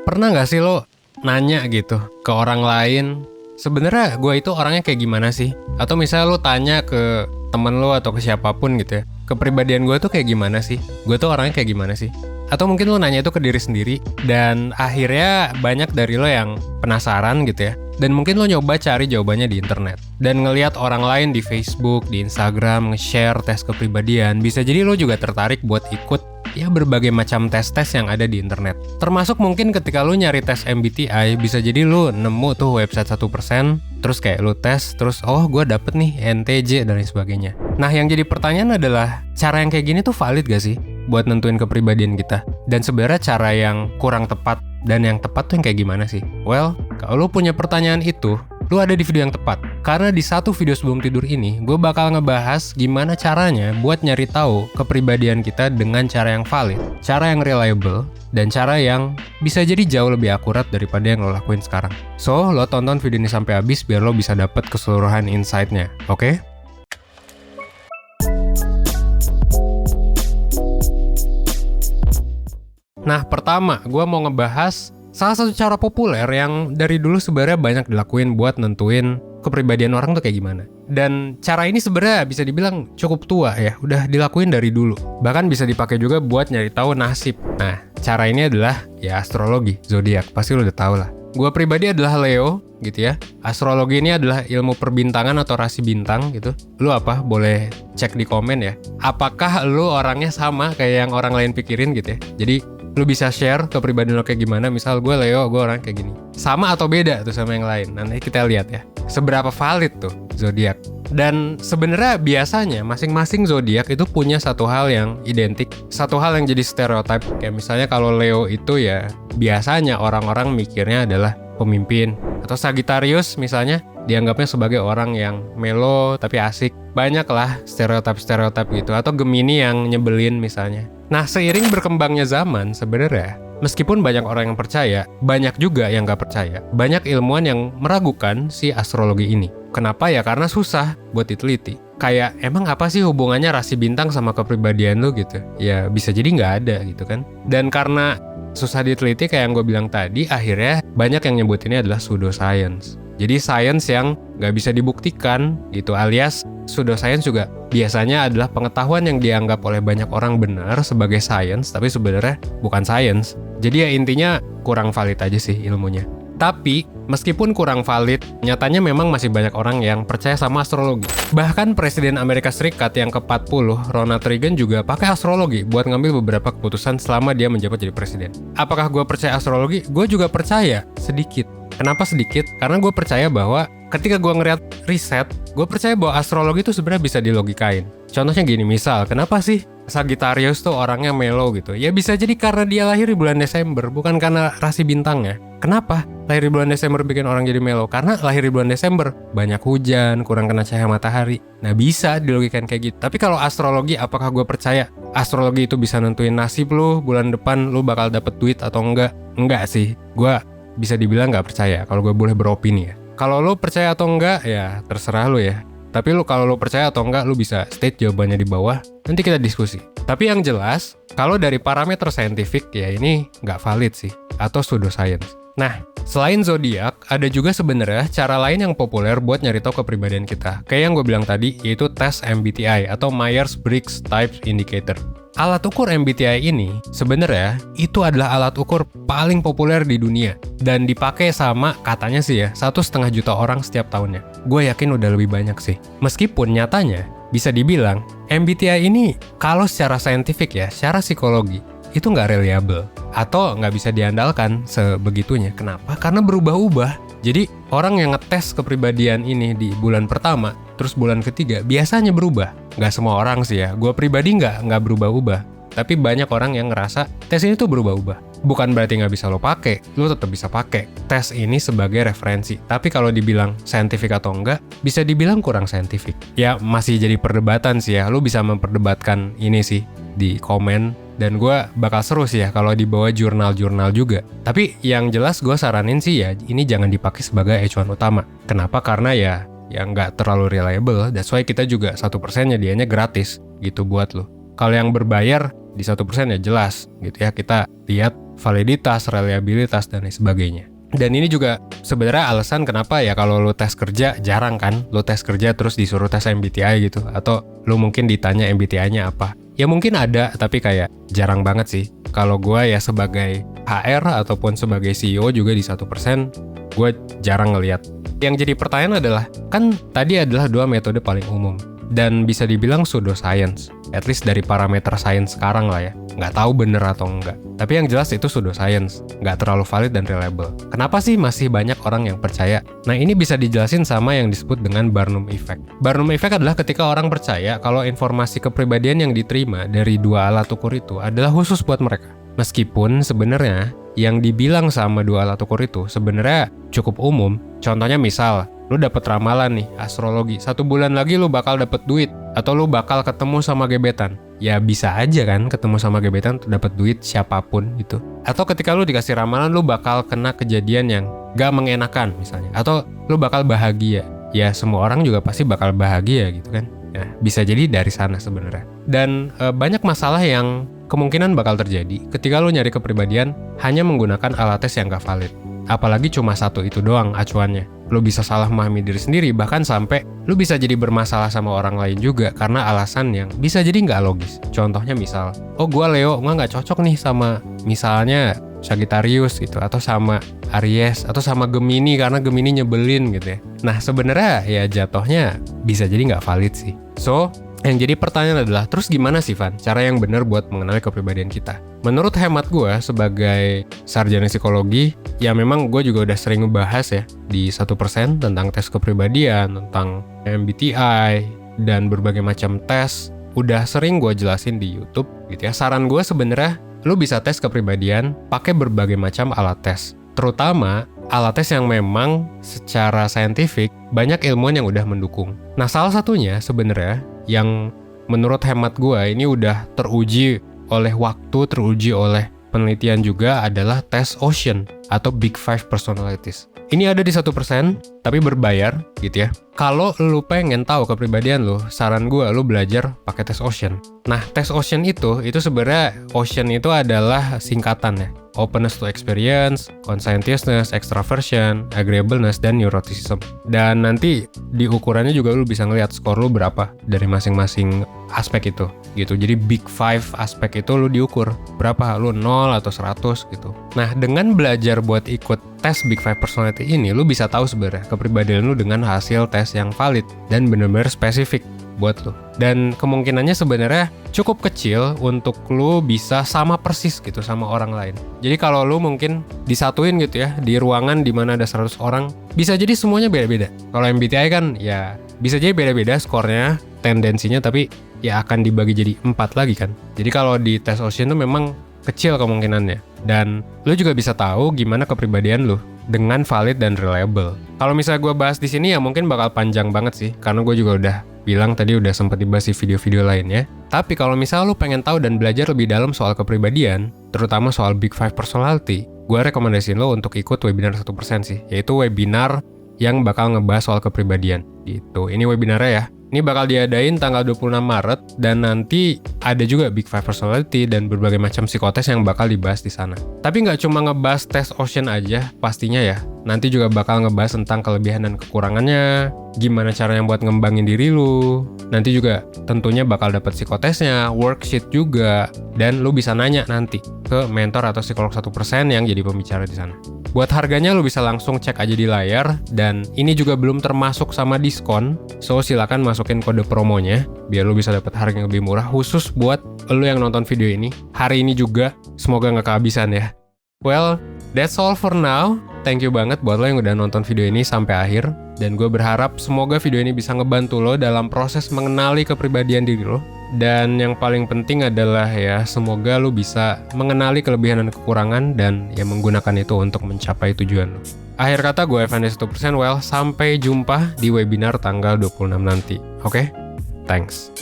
Pernah gak sih lo nanya gitu ke orang lain, sebenarnya gue itu orangnya kayak gimana sih? Atau misalnya lo tanya ke temen lo atau ke siapapun gitu ya, kepribadian gue tuh kayak gimana sih? Gue tuh orangnya kayak gimana sih? Atau mungkin lo nanya itu ke diri sendiri, dan akhirnya banyak dari lo yang penasaran gitu ya, dan mungkin lo nyoba cari jawabannya di internet, dan ngelihat orang lain di Facebook, di Instagram, nge-share tes kepribadian. Bisa jadi lo juga tertarik buat ikut ya berbagai macam tes-tes yang ada di internet. Termasuk mungkin ketika lo nyari tes MBTI, bisa jadi lo nemu tuh website 1%, terus kayak lo tes, terus oh gue dapet nih NTJ dan lain sebagainya. Nah yang jadi pertanyaan adalah, cara yang kayak gini tuh valid gak sih buat nentuin kepribadian kita? Dan sebenarnya cara yang kurang tepat dan yang tepat tuh yang kayak gimana sih? Well, kalau lo punya pertanyaan itu, lo ada di video yang tepat. Karena di satu video sebelum tidur ini, gue bakal ngebahas gimana caranya buat nyari tahu kepribadian kita dengan cara yang valid, cara yang reliable, dan cara yang bisa jadi jauh lebih akurat daripada yang lo lakuin sekarang. So, lo tonton video ini sampai habis biar lo bisa dapet keseluruhan insight-nya, oke? Nah, pertama, gue mau ngebahas salah satu cara populer yang dari dulu sebenarnya banyak dilakuin buat nentuin kepribadian orang tuh kayak gimana. Dan cara ini sebenarnya bisa dibilang cukup tua ya, udah dilakuin dari dulu. Bahkan bisa dipakai juga buat nyari tahu nasib. Nah, cara ini adalah ya astrologi, zodiak. Pasti lo udah tahu lah. Gue pribadi adalah Leo gitu ya. Astrologi ini adalah ilmu perbintangan atau rasi bintang gitu. Lu apa? Boleh cek di komen ya. Apakah lu orangnya sama kayak yang orang lain pikirin gitu ya. Jadi lu bisa share kepribadian lo kayak gimana. Misal gue Leo, gue orang kayak gini. Sama atau beda tuh sama yang lain. Nanti kita lihat ya, seberapa valid tuh zodiak. Dan sebenarnya biasanya masing-masing zodiak itu punya satu hal yang identik, satu hal yang jadi stereotip. Kayak misalnya kalau Leo itu ya biasanya orang-orang mikirnya adalah pemimpin. Atau Sagittarius misalnya dianggapnya sebagai orang yang melo tapi asik. Banyak lah stereotip-stereotip gitu. Atau Gemini yang nyebelin misalnya. Nah, seiring berkembangnya zaman sebenarnya, meskipun banyak orang yang percaya, banyak juga yang nggak percaya. Banyak ilmuwan yang meragukan si astrologi ini. Kenapa ya? Karena susah buat diteliti. Kayak emang apa sih hubungannya rasi bintang sama kepribadian lu gitu? Ya bisa jadi nggak ada gitu kan. Dan karena susah diteliti kayak yang gue bilang tadi, akhirnya banyak yang nyebutinnya adalah pseudoscience. Jadi science yang nggak bisa dibuktikan gitu, alias pseudoscience juga biasanya adalah pengetahuan yang dianggap oleh banyak orang benar sebagai science, tapi sebenarnya bukan science. Jadi ya intinya kurang valid aja sih ilmunya. Tapi meskipun kurang valid, nyatanya memang masih banyak orang yang percaya sama astrologi. Bahkan Presiden Amerika Serikat yang ke-40, Ronald Reagan juga pakai astrologi buat ngambil beberapa keputusan selama dia menjabat jadi presiden. Apakah gue percaya astrologi? Gue juga percaya, sedikit. Kenapa sedikit? Karena gue percaya bahwa ketika gue ngeliat riset, gue percaya bahwa astrologi itu sebenarnya bisa dilogikain. Contohnya gini, misal, kenapa sih Sagittarius tuh orangnya melo gitu? Ya bisa jadi karena dia lahir di bulan Desember, bukan karena rasi bintangnya. Kenapa lahir di bulan Desember bikin orang jadi melo? Karena lahir di bulan Desember, banyak hujan, kurang kena cahaya matahari. Nah bisa dilogikain kayak gitu. Tapi kalau astrologi, apakah gue percaya astrologi itu bisa nentuin nasib lu, bulan depan lu bakal dapet duit atau enggak? Enggak sih, gue bisa dibilang nggak percaya kalau gue boleh beropini ya. Kalau lo percaya atau enggak ya terserah lo ya. Tapi kalau lo percaya atau enggak, lo bisa state jawabannya di bawah. Nanti kita diskusi. Tapi yang jelas, kalau dari parameter saintifik ya ini nggak valid sih, atau pseudoscience. Nah, selain zodiak, ada juga sebenarnya cara lain yang populer buat nyari tahu kepribadian kita. Kayak yang gue bilang tadi, yaitu tes MBTI atau Myers-Briggs Type Indicator. Alat ukur MBTI ini sebenarnya itu adalah alat ukur paling populer di dunia dan dipakai sama katanya sih ya 1,5 juta orang setiap tahunnya. Gue yakin udah lebih banyak sih. Meskipun nyatanya bisa dibilang MBTI ini kalau secara saintifik ya, secara psikologi itu nggak reliable atau nggak bisa diandalkan sebegitunya. Kenapa? Karena berubah-ubah. Jadi orang yang ngetes kepribadian ini di bulan pertama, terus bulan ketiga biasanya berubah. Nggak semua orang sih ya, gue pribadi nggak berubah-ubah. Tapi banyak orang yang ngerasa tes ini tuh berubah-ubah. Bukan berarti nggak bisa lo pakai, lo tetap bisa pakai tes ini sebagai referensi. Tapi kalau dibilang saintifik atau enggak, bisa dibilang kurang saintifik. Ya masih jadi perdebatan sih ya, lo bisa memperdebatkan ini sih di komen. Dan gue bakal seru sih ya kalau dibawa jurnal-jurnal juga. Tapi yang jelas gue saranin sih ya, ini jangan dipakai sebagai acuan utama. Kenapa? Karena ya nggak terlalu reliable. That's why kita juga 1% nyedianya gratis gitu buat lo. Kalau yang berbayar di 1% ya jelas gitu ya, kita lihat validitas, reliabilitas, dan lain sebagainya. Dan ini juga sebenarnya alasan kenapa ya kalau lo tes kerja jarang kan lo tes kerja terus disuruh tes MBTI gitu, atau lo mungkin ditanya MBTI-nya apa. Ya mungkin ada, tapi kayak jarang banget sih. Kalau gue ya sebagai HR ataupun sebagai CEO juga di 1%, gue jarang ngeliat. Yang jadi pertanyaan adalah, kan tadi adalah 2 metode paling umum dan bisa dibilang pseudoscience, at least dari parameter sains sekarang lah ya. Nggak tahu bener atau enggak, tapi yang jelas itu pseudoscience, nggak terlalu valid dan reliable. Kenapa sih masih banyak orang yang percaya? Nah, ini bisa dijelasin sama yang disebut dengan Barnum Effect. Barnum Effect adalah ketika orang percaya kalau informasi kepribadian yang diterima dari 2 alat ukur itu adalah khusus buat mereka. Meskipun sebenarnya yang dibilang sama 2 alat ukur itu sebenarnya cukup umum. Contohnya misal, lu dapet ramalan nih, astrologi, 1 bulan lagi lu bakal dapet duit, atau lu bakal ketemu sama gebetan. Ya bisa aja kan ketemu sama gebetan untuk dapet duit siapapun gitu. Atau ketika lu dikasih ramalan lu bakal kena kejadian yang gak mengenakan misalnya, atau lu bakal bahagia. Ya semua orang juga pasti bakal bahagia gitu kan. Ya bisa jadi dari sana sebenarnya. Dan banyak masalah yang kemungkinan bakal terjadi ketika lu nyari kepribadian hanya menggunakan alat tes yang gak valid. Apalagi cuma 1 itu doang acuannya. Lu bisa salah memahami diri sendiri, bahkan sampai lu bisa jadi bermasalah sama orang lain juga karena alasan yang bisa jadi nggak logis. Contohnya misal, oh gua Leo, gua nggak cocok nih sama misalnya Sagittarius gitu, atau sama Aries, atau sama Gemini karena Gemini nyebelin gitu ya. Nah sebenarnya ya jatuhnya bisa jadi nggak valid sih. So, yang jadi pertanyaan adalah, terus gimana sih Van cara yang benar buat mengenali kepribadian kita? Menurut hemat gue sebagai sarjana psikologi, ya memang gue juga udah sering ngebahas ya di 1% tentang tes kepribadian, tentang MBTI, dan berbagai macam tes. Udah sering gue jelasin di YouTube gitu ya. Saran gue sebenarnya, lu bisa tes kepribadian pakai berbagai macam alat tes. Terutama alat tes yang memang secara saintifik banyak ilmuwan yang udah mendukung. Nah salah satunya sebenarnya yang menurut hemat gue ini udah teruji oleh waktu, teruji oleh penelitian juga adalah tes Ocean atau Big Five Personalities. Ini ada di 1%, tapi berbayar gitu ya. Kalau lu pengen tahu kepribadian lu, saran gue lu belajar pakai tes Ocean. Nah, tes Ocean itu sebenarnya Ocean itu adalah singkatan ya. Openness to experience, conscientiousness, extraversion, agreeableness, dan neuroticism. Dan nanti di ukurannya juga lu bisa ngelihat skor lu berapa dari masing-masing aspek itu gitu. Jadi Big Five aspek itu lu diukur berapa, lu 0 atau 100 gitu. Nah, dengan belajar buat ikut tes Big Five Personality ini, lu bisa tahu sebenarnya kepribadian lu dengan hasil tes yang valid dan benar-benar spesifik buat lu. Dan kemungkinannya sebenarnya cukup kecil untuk lu bisa sama persis gitu sama orang lain. Jadi kalau lu mungkin disatuin gitu ya di ruangan di mana ada 100 orang, bisa jadi semuanya beda-beda. Kalau MBTI kan ya bisa jadi beda-beda skornya, tendensinya, tapi ya akan dibagi jadi 4 lagi kan. Jadi kalau di tes Ocean tuh memang kecil kemungkinannya. Dan lu juga bisa tahu gimana kepribadian lu dengan valid dan reliable. Kalau misalnya gue bahas di sini ya mungkin bakal panjang banget sih, karena gue juga udah bilang tadi udah sempat dibahas di video-video lainnya. Tapi kalau misalnya lu pengen tahu dan belajar lebih dalam soal kepribadian, terutama soal Big Five Personality, gue rekomendasiin lo untuk ikut webinar 1% sih, yaitu webinar yang bakal ngebahas soal kepribadian gitu. Ini webinarnya ya. Ini bakal diadain tanggal 26 Maret dan nanti ada juga Big Five Personality dan berbagai macam psikotes yang bakal dibahas di sana. Tapi nggak cuma ngebahas tes Ocean aja pastinya ya. Nanti juga bakal ngebahas tentang kelebihan dan kekurangannya, gimana caranya buat ngembangin diri lu. Nanti juga tentunya bakal dapat psikotesnya, worksheet juga, dan lu bisa nanya nanti ke mentor atau psikolog 1% yang jadi pembicara di sana. Buat harganya lu bisa langsung cek aja di layar, dan ini juga belum termasuk sama diskon, so silakan masukin kode promonya biar lu bisa dapat harga yang lebih murah khusus buat lu yang nonton video ini hari ini juga. Semoga nggak kehabisan ya. Well, that's all for now. Thank you banget buat lo yang udah nonton video ini sampai akhir, dan gue berharap semoga video ini bisa ngebantu lo dalam proses mengenali kepribadian diri lo. Dan yang paling penting adalah ya semoga lo bisa mengenali kelebihan dan kekurangan dan ya menggunakan itu untuk mencapai tujuan lo. Akhir kata gue Evan 1%. Well, sampai jumpa di webinar tanggal 26 nanti. Oke? Thanks.